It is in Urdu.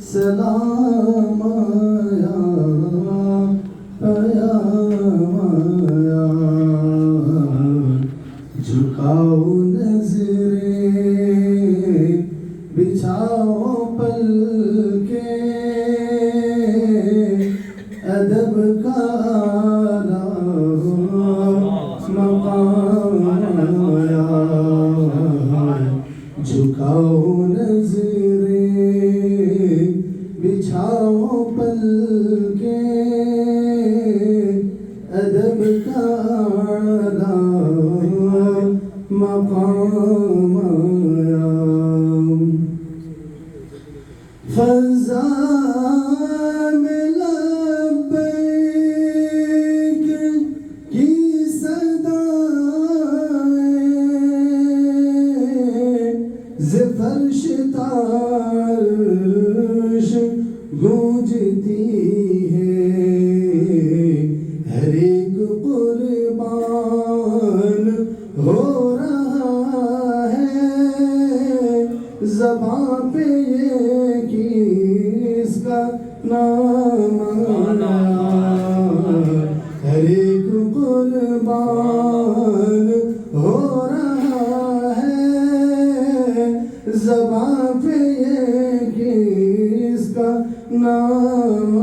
سلام آیا پیام آیا جھکاؤ نظریں بچھاؤ پلکیں ادب کا مقام آیا جھکاؤ نظریں بچھاؤ پلکیں ادب کا مقام آیا فضا میں لبیک کی صدائیں ز فرش تارش گونجتی ہے ہر ایک قربان ہو رہا ہے زباں پہ یہ کس کا نام آیا ہر ایک قربان ہو رہا ہے زباں پہ یہ کس کا نام